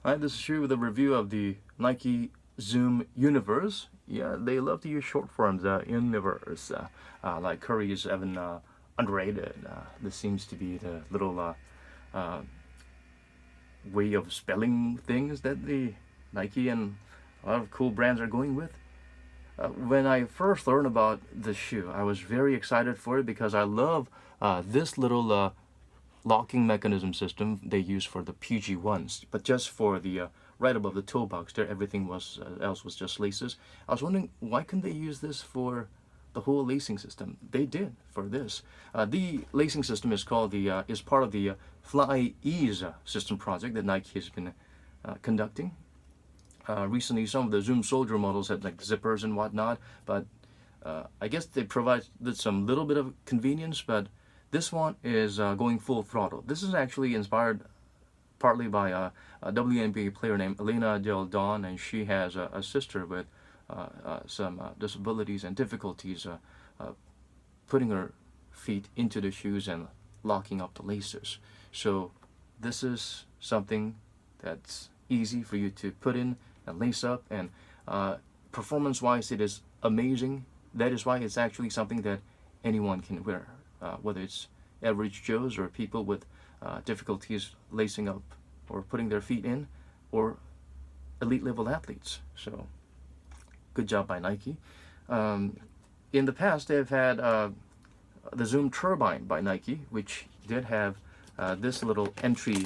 Hi, this is Shu with a review of the Nike Zoom Univers. Yeah, they love to use short forms, unvrs. Like Curry is even underrated. This seems to be the little uh, way of spelling things that the Nike and a lot of cool brands are going with. When I first learned about the shoe, I was very excited for it because I love this little locking mechanism system they use for the PG1s, but just for the right above the toe box there, everything was else was just laces. I was wondering why couldn't they use this for the whole lacing system? They did for this. The lacing system is called the is part of the Fly Ease system project that Nike has been conducting. Recently, some of the Zoom Soldier models had like zippers and whatnot, but I guess they provided some little bit of convenience, but this one is going full throttle. This is actually inspired partly by a WNBA player named Elena Del Don, and she has a sister with some disabilities and difficulties putting her feet into the shoes and locking up the laces. So this is something that's easy for you to put in and lace up, and performance-wise, it is amazing. That is why it's actually something that anyone can wear, whether it's average Joes or people with difficulties lacing up or putting their feet in, or elite level athletes. So good job by Nike. In the past, they've had the Zoom Turbine by Nike, which did have this little entry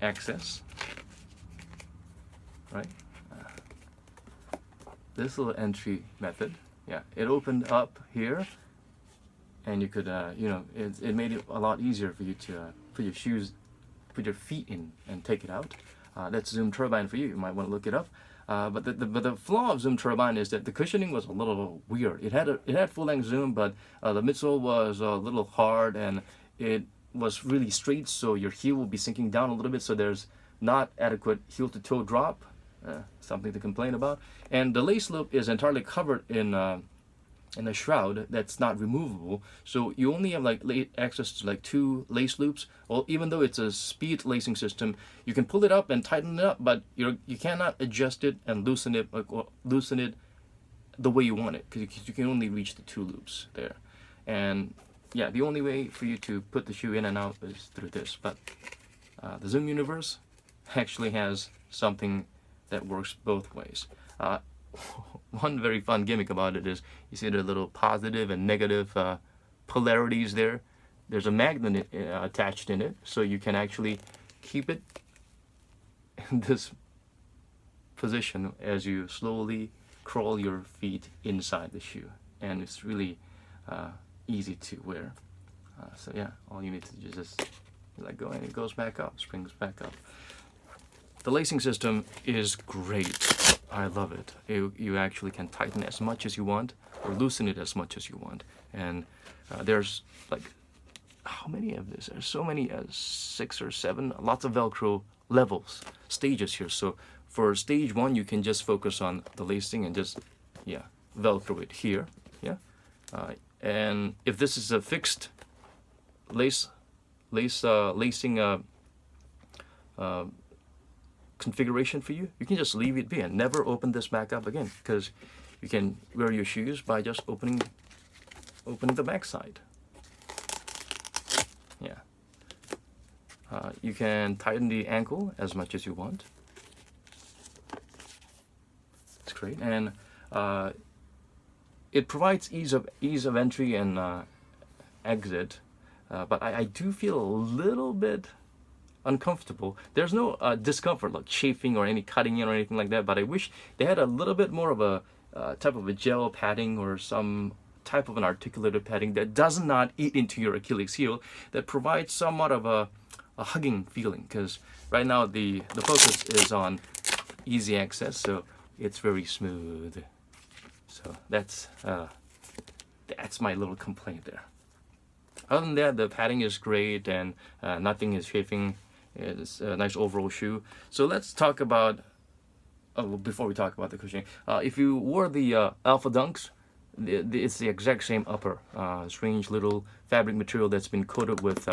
access, right? This little entry method, yeah, it opened up here, and you could, it made it a lot easier for you to put your shoes, put your feet in, and take it out. That's Zoom Turbine for you. You might want to look it up. But the flaw of Zoom Turbine is that the cushioning was a little weird. It had full length Zoom, but the midsole was a little hard, and it was really straight, so your heel will be sinking down a little bit, so there's not adequate heel to toe drop, something to complain about. And the lace loop is entirely covered in a shroud that's not removable, so you only have like access to like 2 lace loops. Well, even though it's a speed lacing system, you can pull it up and tighten it up, but you cannot adjust it and loosen it the way you want it, because you can only reach the 2 loops there. And yeah, the only way for you to put the shoe in and out is through this. But the Zoom Univers actually has something that works both ways. One very fun gimmick about it is you see the little positive and negative polarities there. There's a magnet attached in it, so you can actually keep it in this position as you slowly crawl your feet inside the shoe, and it's really easy to wear. So yeah, all you need to do is just let go, and it goes back up, springs back up. The lacing system is great. I love it. You actually can tighten as much as you want or loosen it as much as you want. And there's like, how many of this? There's so many, 6 or 7, lots of Velcro levels, stages here. So for stage 1, you can just focus on the lacing and just, yeah, Velcro it here, yeah. And if this is a fixed lacing configuration for you, you can just leave it be and never open this back up again, because you can wear your shoes by just opening the back side. Yeah. You can tighten the ankle as much as you want. It's great, and it provides ease of entry and exit, but I do feel a little bit uncomfortable. There's no discomfort like chafing or any cutting in or anything like that, but I wish they had a little bit more of a type of a gel padding or some type of an articulated padding that does not eat into your Achilles heel, that provides somewhat of a hugging feeling, because right now the focus is on easy access, so it's very smooth. So that's my little complaint there. Other than that, the padding is great, and nothing is chafing. It's a nice overall shoe. So let's talk about, before we talk about the cushioning, if you wore the Alpha Dunks, it's the exact same upper. Strange little fabric material that's been coated with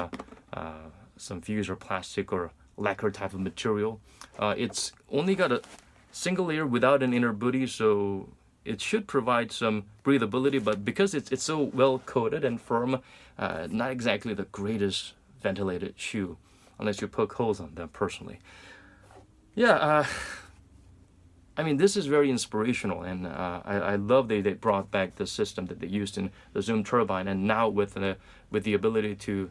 some fuse or plastic or lacquer type of material. It's only got a single layer without an inner booty, so it should provide some breathability, but because it's so well coated and firm, not exactly the greatest ventilated shoe, unless you poke holes on them personally. Yeah, I mean, this is very inspirational, and I love they brought back the system that they used in the Zoom Turbine, and now with the ability to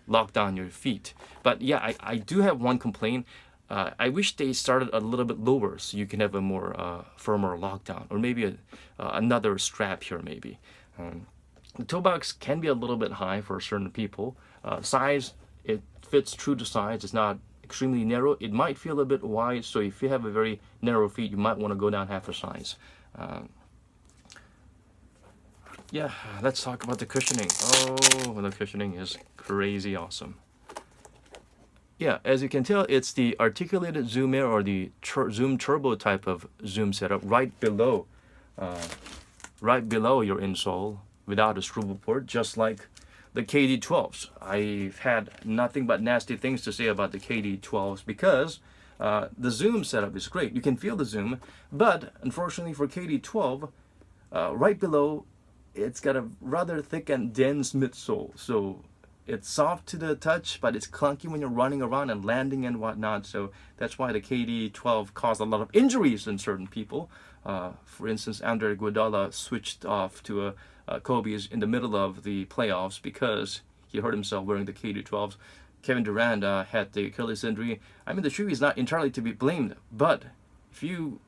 lock down your feet. But yeah, I do have one complaint. I wish they started a little bit lower so you can have a more firmer lockdown, or maybe another strap here maybe. The toe box can be a little bit high for certain people. Size, it fits true to size. It's not extremely narrow. It might feel a bit wide, so if you have a very narrow feet, you might want to go down half a size. Yeah, let's talk about the cushioning. Oh, the cushioning is crazy awesome. Yeah, as you can tell, it's the articulated Zoom Air or the Zoom Turbo type of Zoom setup right below your insole without a swivel port, just like the KD12s. I've had nothing but nasty things to say about the KD12s because the Zoom setup is great. You can feel the Zoom, but unfortunately for KD12, right below, it's got a rather thick and dense midsole. So it's soft to the touch, but it's clunky when you're running around and landing and whatnot. So that's why the KD12 caused a lot of injuries in certain people. For instance, Andre Iguodala switched off to Kobe's in the middle of the playoffs because he hurt himself wearing the KD12s. Kevin Durant had the Achilles injury. I mean, the shoe is not entirely to be blamed, but if you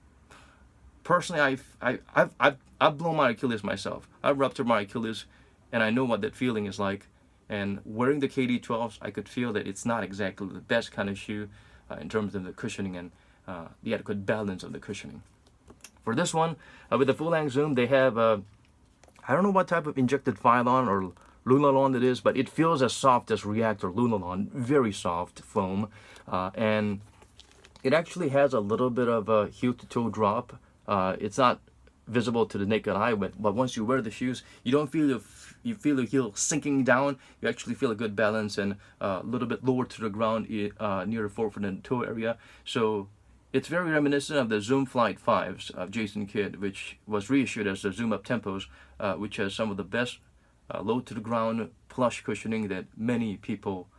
personally, I've blown my Achilles myself. I've ruptured my Achilles, and I know what that feeling is like. And wearing the KD12s, I could feel that it's not exactly the best kind of shoe in terms of the cushioning and the adequate balance of the cushioning. For this one, with the full-length Zoom, they have, I don't know what type of injected Phylon or Lunarlon it is, but it feels as soft as React or Lunarlon, very soft foam. And it actually has a little bit of a heel-to-toe drop. It's not visible to the naked eye, but once you wear the shoes, you don't feel you feel the heel sinking down. You actually feel a good balance and a little bit lower to the ground near the forefoot and toe area. So it's very reminiscent of the Zoom Flight 5s of Jason Kidd, which was reissued as the Zoom Up Tempos, which has some of the best low to the ground plush cushioning that many people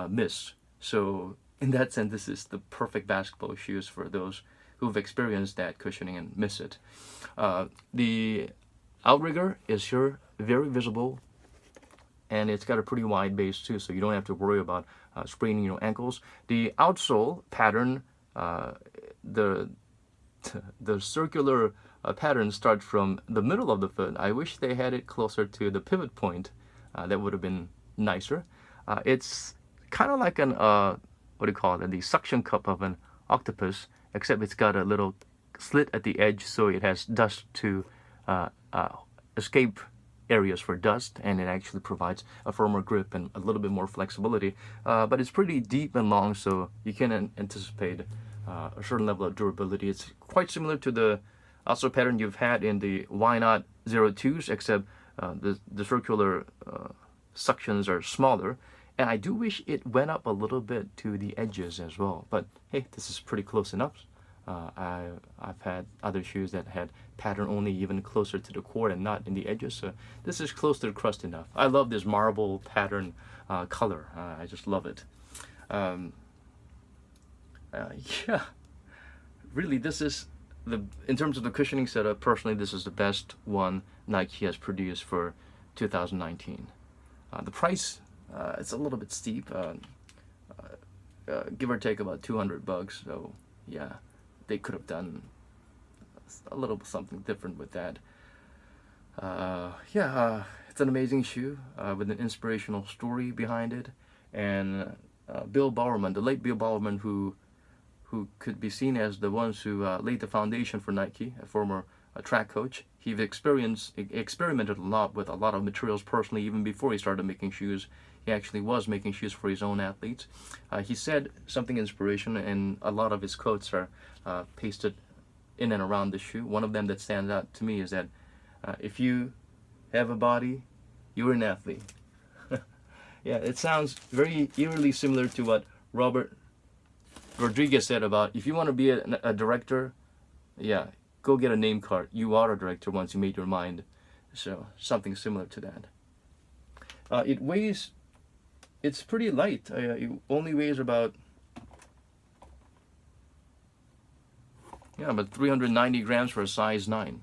miss. So in that sense, this is the perfect basketball shoes for those who've experienced that cushioning and miss it. The outrigger is here, very visible, and it's got a pretty wide base too, so you don't have to worry about spraining your ankles. The outsole pattern, the circular pattern starts from the middle of the foot. I wish they had it closer to the pivot point. That would have been nicer. It's kind of like an, what do you call it, the suction cup of an octopus, except it's got a little slit at the edge, so it has dust to escape areas for dust, and it actually provides a firmer grip and a little bit more flexibility. But it's pretty deep and long, so you can anticipate a certain level of durability. It's quite similar to the outsole pattern you've had in the Why Not 02s, except the circular suctions are smaller. And I do wish it went up a little bit to the edges as well. But hey, this is pretty close enough. I've had other shoes that had pattern only even closer to the core and not in the edges. So this is close to the crust enough. I love this marble pattern color. I just love it. Yeah, really, this is in terms of the cushioning setup, personally, this is the best one Nike has produced for 2019. The price, it's a little bit steep, give or take about $200. So yeah, they could have done a little something different with that. Yeah, it's an amazing shoe with an inspirational story behind it. And Bill Bowerman, the late Bill Bowerman, who could be seen as the ones who laid the foundation for Nike, a former track coach. He experimented a lot with a lot of materials personally, even before he started making shoes. He actually was making shoes for his own athletes. He said something inspirational, and a lot of his quotes are pasted in and around the shoe. One of them that stands out to me is that if you have a body, you're an athlete. Yeah, it sounds very eerily similar to what Robert Rodriguez said about if you want to be a director, yeah, go get a name card. You are a director once you made your mind. So something similar to that. It weighs, it's pretty light. It only weighs about, yeah, about 390 grams for a size 9.